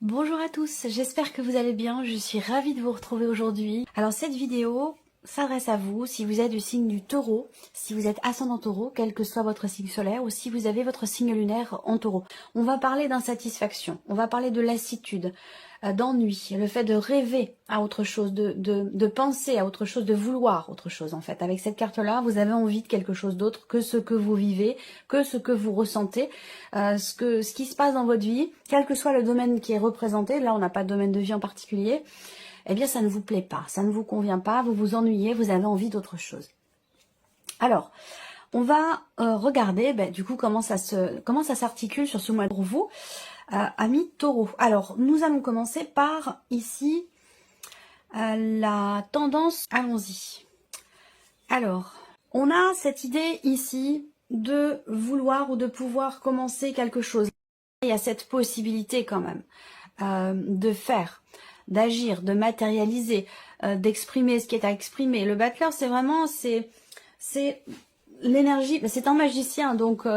Bonjour à tous, j'espère que vous allez bien, je suis ravie de vous retrouver aujourd'hui. Alors cette vidéo s'adresse à vous si vous êtes du signe du taureau, si vous êtes ascendant taureau, quel que soit votre signe solaire, ou si vous avez votre signe lunaire en taureau. On va parler d'insatisfaction, on va parler de lassitude, d'ennui, le fait de rêver à autre chose, de penser à autre chose, de vouloir autre chose en fait. Avec cette carte-là, vous avez envie de quelque chose d'autre que ce que vous vivez, que ce que vous ressentez, ce qui se passe dans votre vie, quel que soit le domaine qui est représenté. Là, on n'a pas de domaine de vie en particulier. Eh bien, ça ne vous plaît pas, ça ne vous convient pas, vous vous ennuyez, vous avez envie d'autre chose. Alors, on va regarder du coup comment ça s'articule sur ce mois pour vous, amis taureaux. Alors, nous allons commencer par ici la tendance. Allons-y. Alors, on a cette idée ici de vouloir ou de pouvoir commencer quelque chose. Il y a cette possibilité quand même de faire, d'agir, de matérialiser, d'exprimer ce qui est à exprimer. Le battleur, c'est vraiment, c'est l'énergie, c'est un magicien, donc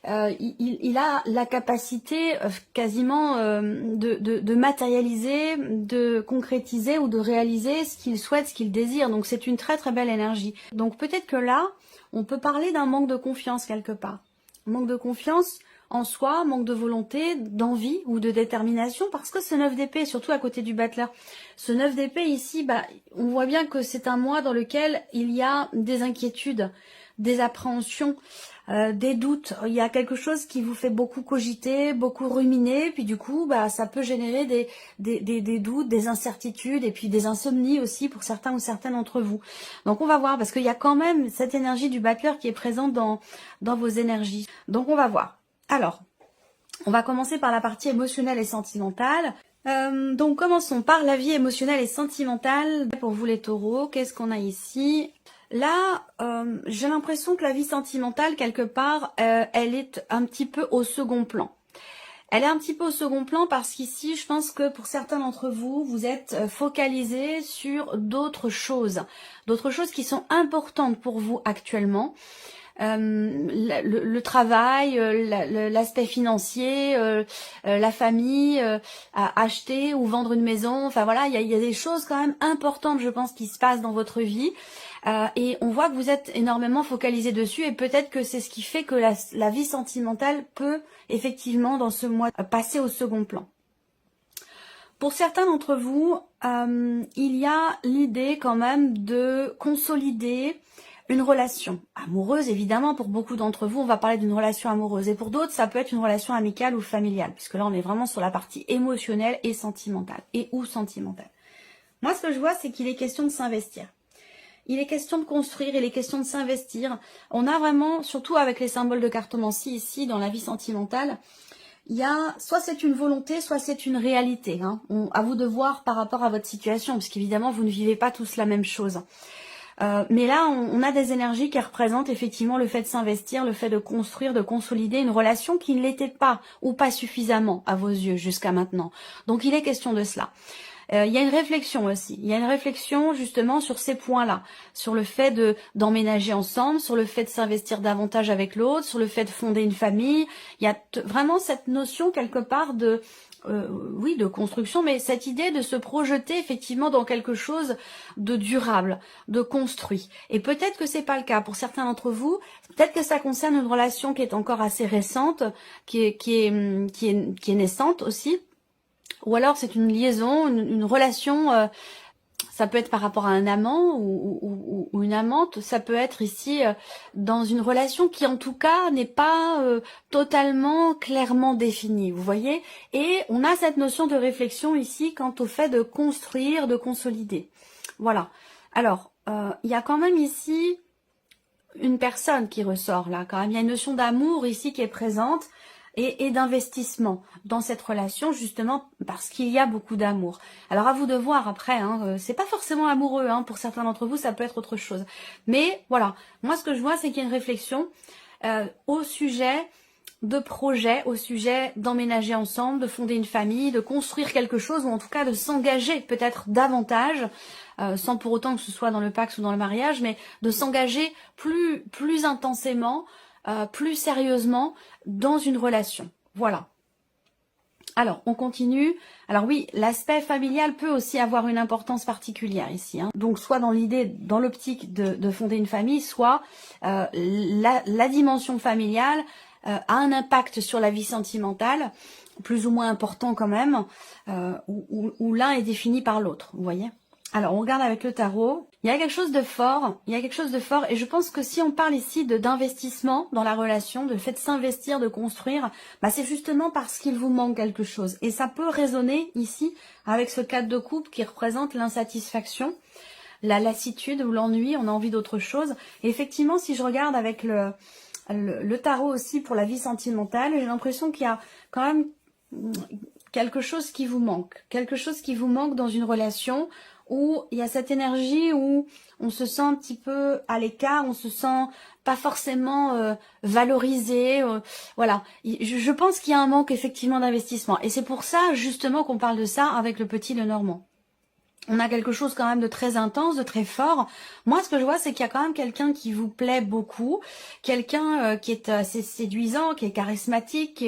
il a la capacité quasiment de matérialiser, de concrétiser ou de réaliser ce qu'il souhaite, ce qu'il désire. Donc c'est une très très belle énergie. Donc peut-être que là, on peut parler d'un manque de confiance quelque part. Manque de confiance en soi, manque de volonté, d'envie ou de détermination, parce que ce 9 d'épée, surtout à côté du battleur, ce 9 d'épée ici, on voit bien que c'est un mois dans lequel il y a des inquiétudes, des appréhensions, des doutes. Il y a quelque chose qui vous fait beaucoup cogiter, beaucoup ruminer, puis du coup, ça peut générer des doutes, des incertitudes, et puis des insomnies aussi pour certains ou certaines d'entre vous. Donc on va voir, parce qu'il y a quand même cette énergie du battleur qui est présente dans vos énergies. Donc on va voir. Alors, on va commencer par la partie émotionnelle et sentimentale. Donc commençons par la vie émotionnelle et sentimentale. Pour vous les taureaux, qu'est-ce qu'on a ici? Là, j'ai l'impression que la vie sentimentale, quelque part, elle est un petit peu au second plan. Elle est un petit peu au second plan parce qu'ici, je pense que pour certains d'entre vous, vous êtes focalisés sur d'autres choses qui sont importantes pour vous actuellement. Le travail, l'aspect financier, la famille, acheter ou vendre une maison, enfin voilà, il y a des choses quand même importantes, je pense, qui se passent dans votre vie. Et on voit que vous êtes énormément focalisé dessus et peut-être que c'est ce qui fait que la vie sentimentale peut effectivement dans ce mois passer au second plan. Pour certains d'entre vous, il y a l'idée quand même de consolider une relation amoureuse, évidemment. Pour beaucoup d'entre vous, on va parler d'une relation amoureuse. Et pour d'autres, ça peut être une relation amicale ou familiale, puisque là, on est vraiment sur la partie émotionnelle et sentimentale, et ou sentimentale. Moi, ce que je vois, c'est qu'il est question de s'investir. Il est question de construire, il est question de s'investir. On a vraiment, surtout avec les symboles de cartomancie ici, dans la vie sentimentale, il y a, soit c'est une volonté, soit c'est une réalité. À vous de voir par rapport à votre situation, parce qu'évidemment, vous ne vivez pas tous la même chose. Mais là, on a des énergies qui représentent effectivement le fait de s'investir, le fait de construire, de consolider une relation qui ne l'était pas, ou pas suffisamment à vos yeux jusqu'à maintenant. Donc il est question de cela. Il y a une réflexion aussi. Il y a une réflexion justement sur ces points-là, sur le fait d'emménager ensemble, sur le fait de s'investir davantage avec l'autre, sur le fait de fonder une famille. Il y a vraiment cette notion quelque part de oui, de construction, mais cette idée de se projeter effectivement dans quelque chose de durable, de construit. Et peut-être que c'est pas le cas pour certains d'entre vous. Peut-être que ça concerne une relation qui est encore assez récente, qui est naissante aussi. Ou alors c'est une liaison, une relation, ça peut être par rapport à un amant ou une amante, ça peut être ici dans une relation qui en tout cas n'est pas totalement clairement définie, vous voyez. Et on a cette notion de réflexion ici quant au fait de construire, de consolider. Voilà. Alors, il y a quand même ici une personne qui ressort là, quand même. Il y a une notion d'amour ici qui est présente. Et d'investissement dans cette relation, justement parce qu'il y a beaucoup d'amour. Alors à vous de voir après, c'est pas forcément amoureux, pour certains d'entre vous ça peut être autre chose. Mais voilà, moi ce que je vois c'est qu'il y a une réflexion au sujet de projet, au sujet d'emménager ensemble, de fonder une famille, de construire quelque chose, ou en tout cas de s'engager peut-être davantage, sans pour autant que ce soit dans le Pacs ou dans le mariage, mais de s'engager plus intensément, plus sérieusement dans une relation. Voilà. Alors, on continue. Alors oui, l'aspect familial peut aussi avoir une importance particulière ici, hein. Donc, soit dans l'idée, dans l'optique de fonder une famille, soit la dimension familiale a un impact sur la vie sentimentale, plus ou moins important quand même, où l'un est défini par l'autre, vous voyez. Alors, on regarde avec le tarot. Il y a quelque chose de fort, et je pense que si on parle ici d'investissement dans la relation, de fait de s'investir, de construire, bah c'est justement parce qu'il vous manque quelque chose. Et ça peut résonner ici avec ce cadre de couple qui représente l'insatisfaction, la lassitude ou l'ennui, on a envie d'autre chose. Et effectivement, si je regarde avec le tarot aussi pour la vie sentimentale, j'ai l'impression qu'il y a quand même quelque chose qui vous manque dans une relation, où il y a cette énergie où on se sent un petit peu à l'écart, on se sent pas forcément valorisé, voilà. Je pense qu'il y a un manque effectivement d'investissement, et c'est pour ça justement qu'on parle de ça avec le petit Lenormand. On a quelque chose quand même de très intense, de très fort. Moi, ce que je vois, c'est qu'il y a quand même quelqu'un qui vous plaît beaucoup, quelqu'un qui est assez séduisant, qui est charismatique,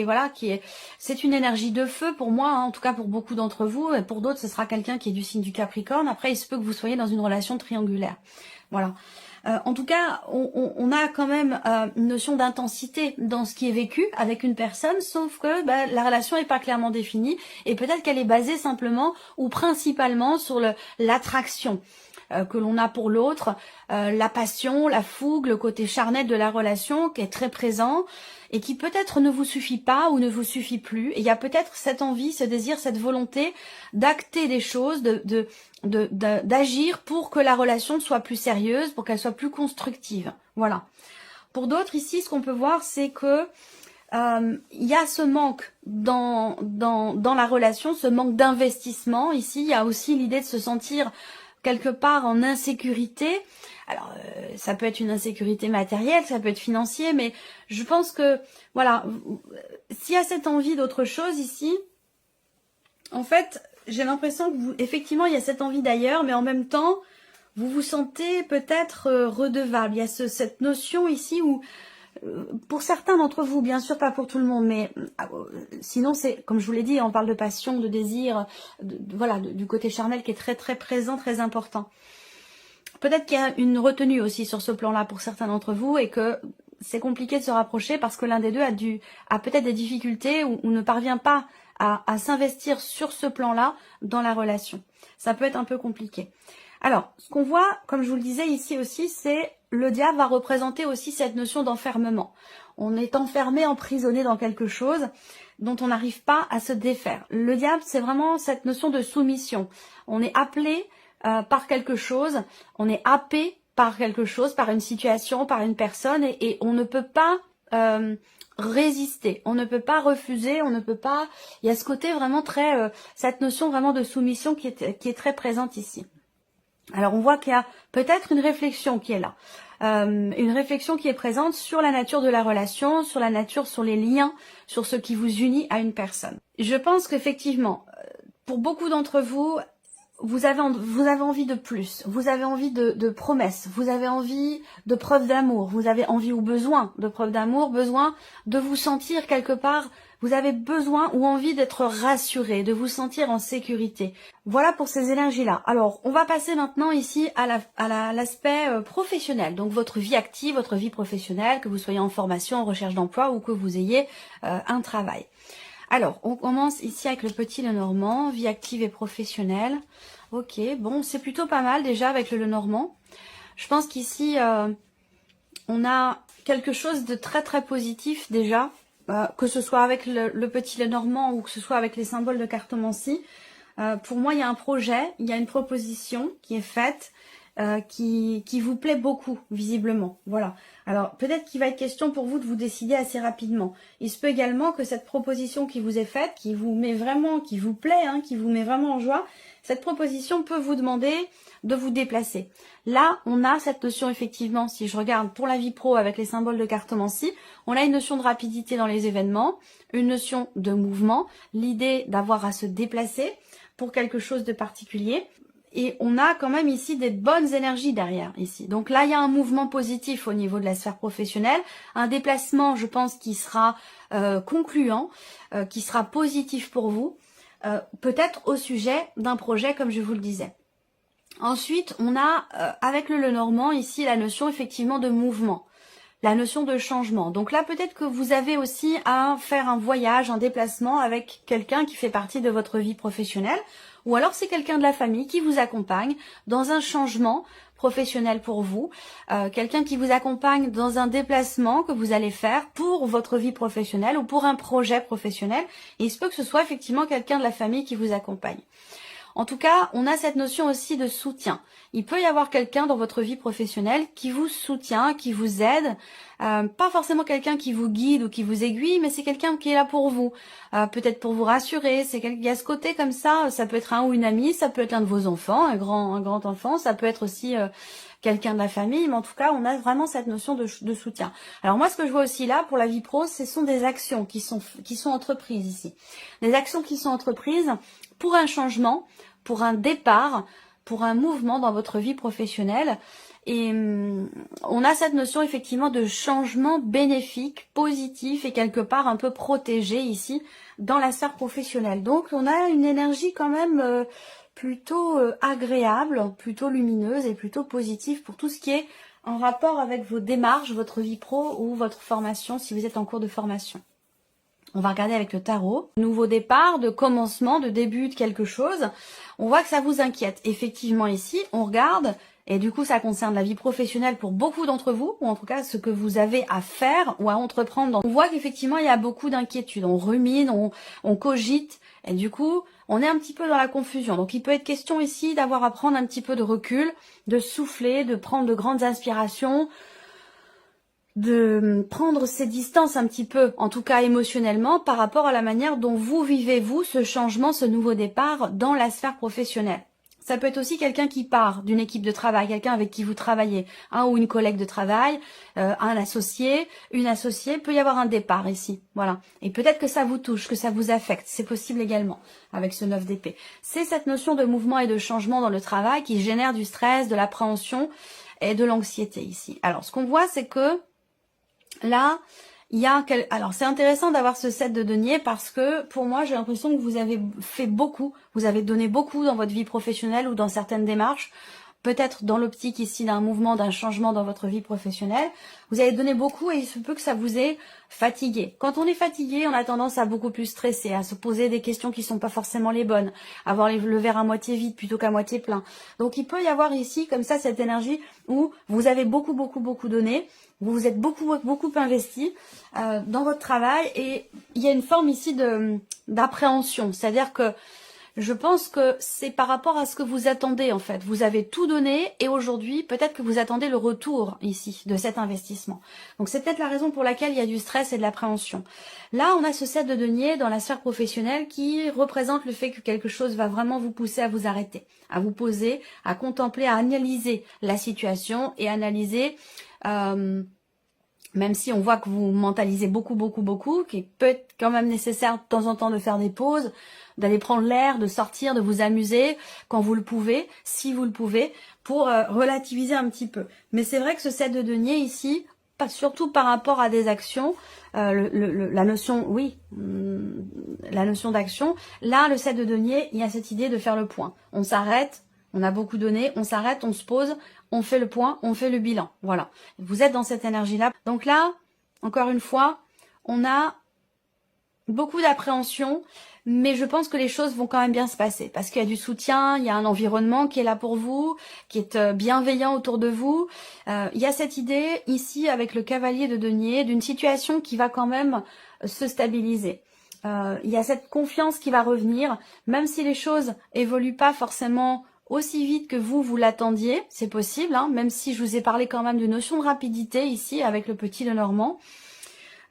c'est une énergie de feu pour moi, hein, en tout cas pour beaucoup d'entre vous. Et pour d'autres, ce sera quelqu'un qui est du signe du Capricorne. Après, il se peut que vous soyez dans une relation triangulaire. Voilà. En tout cas, on a quand même une notion d'intensité dans ce qui est vécu avec une personne, sauf que la relation n'est pas clairement définie, et peut-être qu'elle est basée simplement ou principalement sur l'attraction que l'on a pour l'autre, la passion, la fougue, le côté charnel de la relation qui est très présent et qui peut-être ne vous suffit pas ou ne vous suffit plus. Et il y a peut-être cette envie, ce désir, cette volonté d'acter des choses, d'agir pour que la relation soit plus sérieuse, pour qu'elle soit plus constructive. Voilà. Pour d'autres ici, ce qu'on peut voir, c'est que il y a ce manque dans la relation, ce manque d'investissement. Ici, il y a aussi l'idée de se sentir quelque part en insécurité. Alors, ça peut être une insécurité matérielle, ça peut être financier, mais je pense que, voilà, s'il y a cette envie d'autre chose ici, en fait, j'ai l'impression que effectivement, il y a cette envie d'ailleurs, mais en même temps, vous vous sentez peut-être redevable. Il y a cette notion ici où, pour certains d'entre vous, bien sûr pas pour tout le monde, mais sinon c'est, comme je vous l'ai dit, on parle de passion, de désir, du côté charnel qui est très très présent, très important. Peut-être qu'il y a une retenue aussi sur ce plan-là pour certains d'entre vous, et que c'est compliqué de se rapprocher parce que l'un des deux a peut-être des difficultés ou ne parvient pas à s'investir sur ce plan-là dans la relation. Ça peut être un peu compliqué. Alors, ce qu'on voit, comme je vous le disais ici aussi, c'est le diable va représenter aussi cette notion d'enfermement. On est enfermé, emprisonné dans quelque chose dont on n'arrive pas à se défaire. Le diable, c'est vraiment cette notion de soumission. On est appelé par quelque chose, on est happé par quelque chose, par une situation, par une personne, et on ne peut pas résister, on ne peut pas refuser, on ne peut pas... Il y a ce côté vraiment très... cette notion vraiment de soumission qui est très présente ici. Alors on voit qu'il y a peut-être une réflexion qui est là, une réflexion qui est présente sur la nature de la relation, sur les liens, sur ce qui vous unit à une personne. Je pense qu'effectivement, pour beaucoup d'entre vous, vous avez envie de plus, vous avez envie de promesses, vous avez envie de preuves d'amour, vous avez envie ou besoin de preuves d'amour, besoin de vous sentir quelque part, vous avez besoin ou envie d'être rassuré, de vous sentir en sécurité. Voilà pour ces énergies-là. Alors, on va passer maintenant ici à l'aspect professionnel, donc votre vie active, votre vie professionnelle, que vous soyez en formation, en recherche d'emploi ou que vous ayez un travail. Alors, on commence ici avec le petit Lenormand, vie active et professionnelle. Ok, bon, c'est plutôt pas mal déjà avec le Lenormand. Je pense qu'ici, on a quelque chose de très très positif déjà, que ce soit avec le petit Lenormand ou que ce soit avec les symboles de cartomancie. Pour moi, il y a un projet, il y a une proposition qui est faite, qui vous plaît beaucoup, visiblement. Voilà. Alors, peut-être qu'il va être question pour vous de vous décider assez rapidement. Il se peut également que cette proposition qui vous est faite, qui vous plaît, hein, qui vous met vraiment en joie, cette proposition peut vous demander de vous déplacer. Là, on a cette notion, effectivement, si je regarde pour la vie pro avec les symboles de cartomancie, on a une notion de rapidité dans les événements, une notion de mouvement, l'idée d'avoir à se déplacer pour quelque chose de particulier. Et on a quand même ici des bonnes énergies derrière ici. Donc là, il y a un mouvement positif au niveau de la sphère professionnelle, un déplacement, je pense, qui sera concluant, qui sera positif pour vous, peut-être au sujet d'un projet, comme je vous le disais. Ensuite, on a, avec le Lenormand, ici, la notion effectivement de mouvement, la notion de changement. Donc là, peut-être que vous avez aussi à faire un voyage, un déplacement avec quelqu'un qui fait partie de votre vie professionnelle, ou alors c'est quelqu'un de la famille qui vous accompagne dans un changement professionnel pour vous, quelqu'un qui vous accompagne dans un déplacement que vous allez faire pour votre vie professionnelle ou pour un projet professionnel. Et il se peut que ce soit effectivement quelqu'un de la famille qui vous accompagne. En tout cas, on a cette notion aussi de soutien. Il peut y avoir quelqu'un dans votre vie professionnelle qui vous soutient, qui vous aide. Pas forcément quelqu'un qui vous guide ou qui vous aiguille, mais c'est quelqu'un qui est là pour vous. Peut-être pour vous rassurer. Il y a ce côté comme ça. Ça peut être un ou une amie, ça peut être un de vos enfants, un grand enfant. Ça peut être aussi quelqu'un de la famille. Mais en tout cas, on a vraiment cette notion de soutien. Alors moi, ce que je vois aussi là pour la vie pro, ce sont des actions qui sont entreprises ici. Des actions qui sont entreprises pour un changement, pour un départ, pour un mouvement dans votre vie professionnelle. Et on a cette notion effectivement de changement bénéfique, positif et quelque part un peu protégé ici dans la sphère professionnelle. Donc on a une énergie quand même plutôt agréable, plutôt lumineuse et plutôt positive pour tout ce qui est en rapport avec vos démarches, votre vie pro ou votre formation si vous êtes en cours de formation. On va regarder avec le tarot. Nouveau départ, de commencement, de début de quelque chose. On voit que ça vous inquiète. Effectivement ici, on regarde, et du coup ça concerne la vie professionnelle pour beaucoup d'entre vous, ou en tout cas ce que vous avez à faire ou à entreprendre. On voit qu'effectivement il y a beaucoup d'inquiétudes. On rumine, on cogite, et du coup on est un petit peu dans la confusion. Donc il peut être question ici d'avoir à prendre un petit peu de recul, de souffler, de prendre de grandes inspirations, de prendre ses distances un petit peu, en tout cas émotionnellement, par rapport à la manière dont vous vivez, vous, ce changement, ce nouveau départ dans la sphère professionnelle. Ça peut être aussi quelqu'un qui part d'une équipe de travail, quelqu'un avec qui vous travaillez, un ou une collègue de travail, un associé, une associée, peut y avoir un départ ici, voilà. Et peut-être que ça vous touche, que ça vous affecte, c'est possible également, avec ce 9 d'épée. C'est cette notion de mouvement et de changement dans le travail qui génère du stress, de l'appréhension et de l'anxiété ici. Alors, ce qu'on voit, c'est que là, il y a alors c'est intéressant d'avoir ce 7 de denier parce que pour moi j'ai l'impression que vous avez fait beaucoup, vous avez donné beaucoup dans votre vie professionnelle ou dans certaines démarches, peut-être dans l'optique ici d'un mouvement, d'un changement dans votre vie professionnelle. Vous avez donné beaucoup et il se peut que ça vous ait fatigué. Quand on est fatigué, on a tendance à beaucoup plus stresser, à se poser des questions qui sont pas forcément les bonnes, avoir le verre à moitié vide plutôt qu'à moitié plein. Donc il peut y avoir ici comme ça cette énergie où vous avez beaucoup donné, vous vous êtes beaucoup investi dans votre travail et il y a une forme ici d'appréhension, c'est-à-dire que je pense que c'est par rapport à ce que vous attendez en fait. Vous avez tout donné et aujourd'hui, peut-être que vous attendez le retour ici de cet investissement. Donc c'est peut-être la raison pour laquelle il y a du stress et de l'appréhension. Là, on a ce 7 de denier dans la sphère professionnelle qui représente le fait que quelque chose va vraiment vous pousser à vous arrêter, à vous poser, à contempler, à analyser la situation et analyser... même si on voit que vous mentalisez beaucoup, qu'il peut être quand même nécessaire de temps en temps de faire des pauses, d'aller prendre l'air, de sortir, de vous amuser quand vous le pouvez, si vous le pouvez, pour relativiser un petit peu. Mais c'est vrai que ce 7 de denier ici, surtout par rapport à des actions, la notion, la notion d'action, là le 7 de denier, il y a cette idée de faire le point. On s'arrête, on a beaucoup donné, on s'arrête, on se pose, on fait le point, on fait le bilan. Voilà. Vous êtes dans cette énergie-là. Donc là, encore une fois, on a beaucoup d'appréhension, mais je pense que les choses vont quand même bien se passer parce qu'il y a du soutien, il y a un environnement qui est là pour vous, qui est bienveillant autour de vous. Il y a cette idée ici avec le cavalier de denier d'une situation qui va quand même se stabiliser. Il y a cette confiance qui va revenir, même si les choses évoluent pas forcément aussi vite que vous l'attendiez, c'est possible, hein, même si je vous ai parlé quand même d'une notion de rapidité ici avec le petit Lenormand.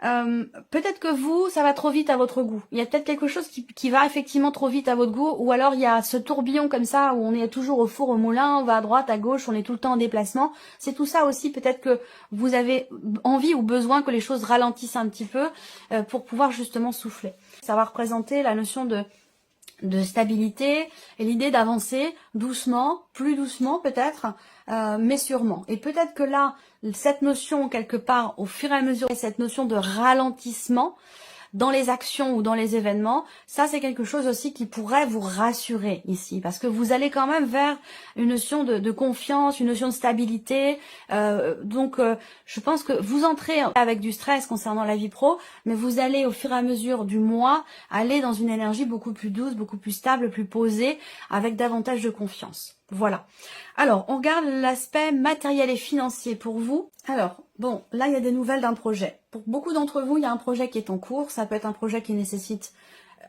Peut-être que vous, ça va trop vite à votre goût. Il y a peut-être quelque chose qui va effectivement trop vite à votre goût, ou alors il y a ce tourbillon comme ça où on est toujours au four au moulin, on va à droite, à gauche, on est tout le temps en déplacement. C'est tout ça aussi, peut-être que vous avez envie ou besoin que les choses ralentissent un petit peu pour pouvoir justement souffler. Ça va représenter la notion de de stabilité et l'idée d'avancer doucement, plus doucement peut-être, mais sûrement. Et peut-être que là, cette notion quelque part, au fur et à mesure, cette notion de ralentissement dans les actions ou dans les événements, ça c'est quelque chose aussi qui pourrait vous rassurer ici, parce que vous allez quand même vers une notion de confiance, une notion de stabilité, donc je pense que vous entrez avec du stress concernant la vie pro, mais vous allez au fur et à mesure du mois aller dans une énergie beaucoup plus douce, beaucoup plus stable, plus posée, avec davantage de confiance. Voilà. Alors, on regarde l'aspect matériel et financier pour vous. Alors, bon, là, il y a des nouvelles d'un projet. Pour beaucoup d'entre vous, il y a un projet qui est en cours. Ça peut être un projet qui nécessite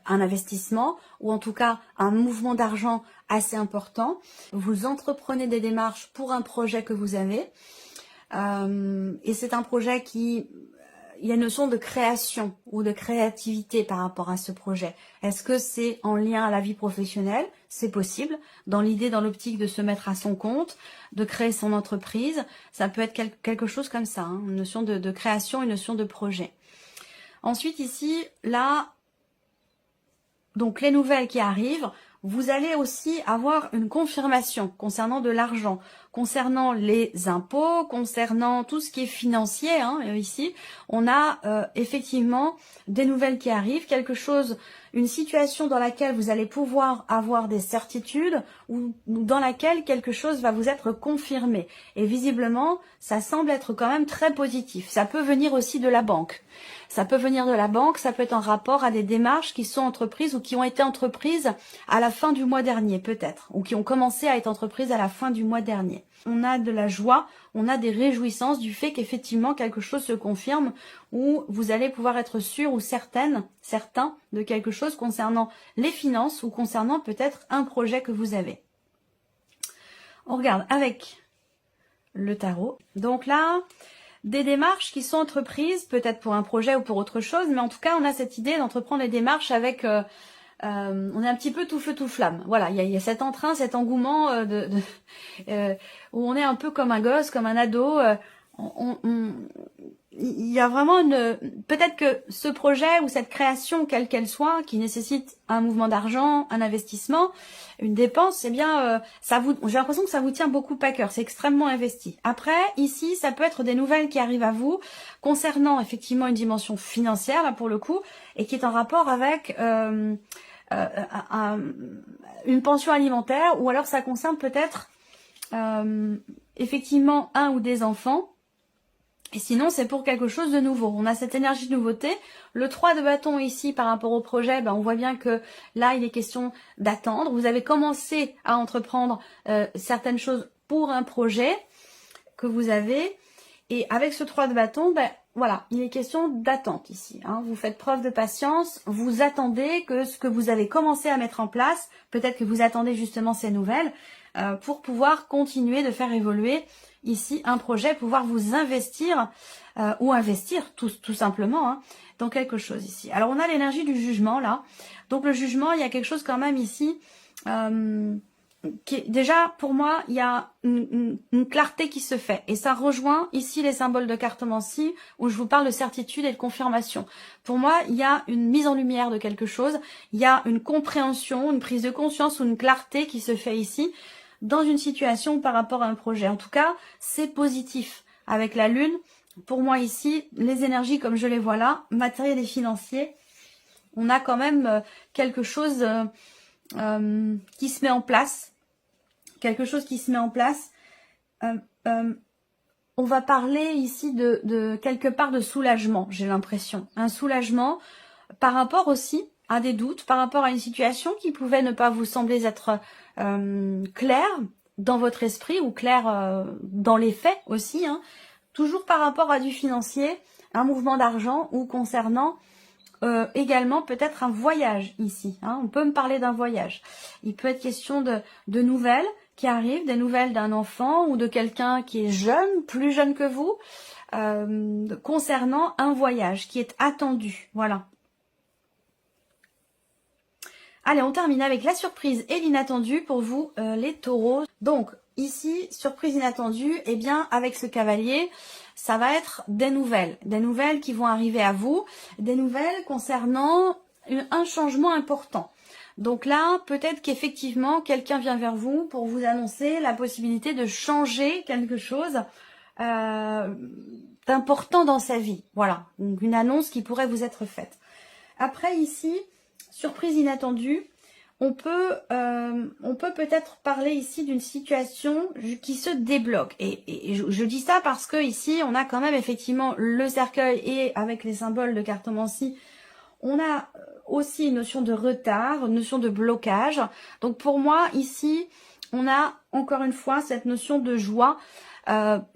un investissement ou en tout cas un mouvement d'argent assez important. Vous entreprenez des démarches pour un projet que vous avez. Et c'est un projet qui... Il y a une notion de création ou de créativité par rapport à ce projet. Est-ce que c'est en lien à la vie professionnelle? C'est possible. Dans l'idée, dans l'optique de se mettre à son compte, de créer son entreprise, ça peut être quelque chose comme ça, hein, une notion de création, une notion de projet. Ensuite ici, là, donc les nouvelles qui arrivent, vous allez aussi avoir une confirmation concernant de l'argent, concernant les impôts, concernant tout ce qui est financier. Hein, ici, on a effectivement des nouvelles qui arrivent, quelque chose, une situation dans laquelle vous allez pouvoir avoir des certitudes ou dans laquelle quelque chose va vous être confirmé. Et visiblement, ça semble être quand même très positif. Ça peut venir aussi de la banque. Ça peut venir de la banque, ça peut être en rapport à des démarches qui sont entreprises ou qui ont été entreprises à la fin du mois dernier peut-être, ou qui ont commencé à être entreprises à la fin du mois dernier. On a de la joie, on a des réjouissances du fait qu'effectivement quelque chose se confirme, ou vous allez pouvoir être sûr ou certains de quelque chose concernant les finances ou concernant peut-être un projet que vous avez. On regarde avec le tarot. Donc là... des démarches qui sont entreprises, peut-être pour un projet ou pour autre chose, mais en tout cas, on a cette idée d'entreprendre les démarches avec... on est un petit peu tout feu, tout flamme. Voilà, il y a cet entrain, cet engouement où on est un peu comme un gosse, comme un ado. Il y a vraiment peut-être que ce projet ou cette création, quelle qu'elle soit, qui nécessite un mouvement d'argent, un investissement, une dépense, eh bien, j'ai l'impression que ça vous tient beaucoup à cœur. C'est extrêmement investi. Après, ici, ça peut être des nouvelles qui arrivent à vous concernant effectivement une dimension financière, là pour le coup, et qui est en rapport avec une pension alimentaire, ou alors ça concerne peut-être effectivement un ou des enfants. Et sinon, c'est pour quelque chose de nouveau. On a cette énergie de nouveauté. Le 3 de bâton ici, par rapport au projet, on voit bien que là, il est question d'attendre. Vous avez commencé à entreprendre certaines choses pour un projet que vous avez. Et avec ce 3 de bâton, voilà, il est question d'attente ici. Hein. Vous faites preuve de patience, vous attendez que ce que vous avez commencé à mettre en place, peut-être que vous attendez justement ces nouvelles, pour pouvoir continuer de faire évoluer ici un projet, pouvoir vous investir ou investir tout simplement hein, dans quelque chose ici. Alors on a l'énergie du jugement là. Donc le jugement, il y a quelque chose quand même ici déjà pour moi, il y a une clarté qui se fait. Et ça rejoint ici les symboles de cartomancie où je vous parle de certitude et de confirmation. Pour moi, il y a une mise en lumière de quelque chose. Il y a une compréhension, une prise de conscience ou une clarté qui se fait ici dans une situation par rapport à un projet. En tout cas, c'est positif. Avec la lune, pour moi ici, les énergies comme je les vois là, matériel et financier, on a quand même quelque chose qui se met en place. Quelque chose qui se met en place. On va parler ici de quelque part de soulagement, j'ai l'impression. Un soulagement par rapport aussi à des doutes, par rapport à une situation qui pouvait ne pas vous sembler être claire dans votre esprit ou claire dans les faits aussi. Hein. Toujours par rapport à du financier, un mouvement d'argent ou concernant également peut-être un voyage ici. Hein. On peut me parler d'un voyage. Il peut être question de nouvelles qui arrivent, des nouvelles d'un enfant ou de quelqu'un qui est jeune, plus jeune que vous, concernant un voyage qui est attendu. Voilà. Allez, on termine avec la surprise et l'inattendu pour vous, les taureaux. Donc, ici, surprise inattendue, eh bien, avec ce cavalier, ça va être des nouvelles qui vont arriver à vous, des nouvelles concernant un changement important. Donc là, peut-être qu'effectivement, quelqu'un vient vers vous pour vous annoncer la possibilité de changer quelque chose d'important dans sa vie. Voilà, donc une annonce qui pourrait vous être faite. Après ici, surprise inattendue, on peut peut-être parler ici d'une situation qui se débloque. Et je dis ça parce que ici, on a quand même effectivement le cercueil et avec les symboles de cartomancie, on a aussi une notion de retard, une notion de blocage. Donc pour moi, ici, on a encore une fois cette notion de joie,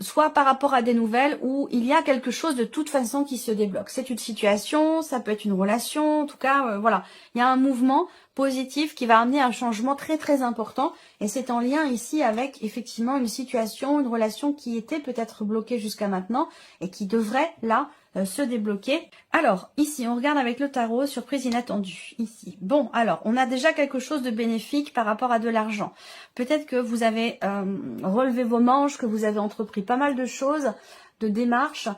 soit par rapport à des nouvelles où il y a quelque chose de toute façon qui se débloque. C'est une situation, ça peut être une relation, en tout cas, voilà. Il y a un mouvement positif qui va amener un changement très très important et c'est en lien ici avec effectivement une situation, une relation qui était peut-être bloquée jusqu'à maintenant et qui devrait là se débloquer. Alors ici on regarde avec le tarot, surprise inattendue ici. Bon, alors on a déjà quelque chose de bénéfique par rapport à de l'argent. Peut-être que vous avez relevé vos manches, que vous avez entrepris pas mal de choses, de démarches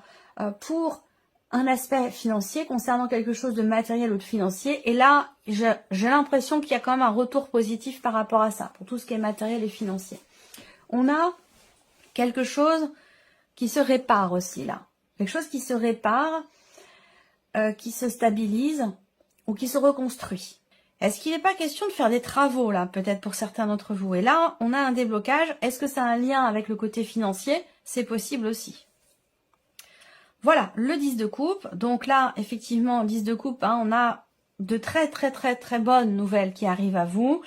pour un aspect financier concernant quelque chose de matériel ou de financier. Et là, j'ai l'impression qu'il y a quand même un retour positif par rapport à ça, pour tout ce qui est matériel et financier. On a quelque chose qui se répare aussi là. Quelque chose qui se répare, qui se stabilise ou qui se reconstruit. Est-ce qu'il n'est pas question de faire des travaux là, peut-être pour certains d'entre vous? Et là, on a un déblocage. Est-ce que ça a un lien avec le côté financier? C'est possible aussi. Voilà, le 10 de coupe. Donc là, effectivement, 10 de coupe, hein, on a de très bonnes nouvelles qui arrivent à vous.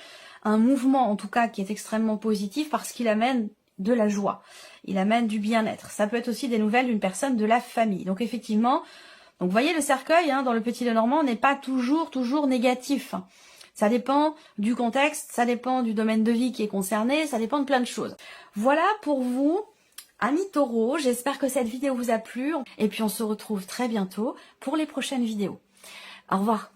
Un mouvement, en tout cas, qui est extrêmement positif parce qu'il amène de la joie. Il amène du bien-être. Ça peut être aussi des nouvelles d'une personne de la famille. Donc effectivement, donc vous voyez le cercueil, hein, dans le Petit Lenormand, n'est pas toujours négatif. Ça dépend du contexte, ça dépend du domaine de vie qui est concerné, ça dépend de plein de choses. Voilà pour vous. Amis taureaux, j'espère que cette vidéo vous a plu et puis on se retrouve très bientôt pour les prochaines vidéos. Au revoir.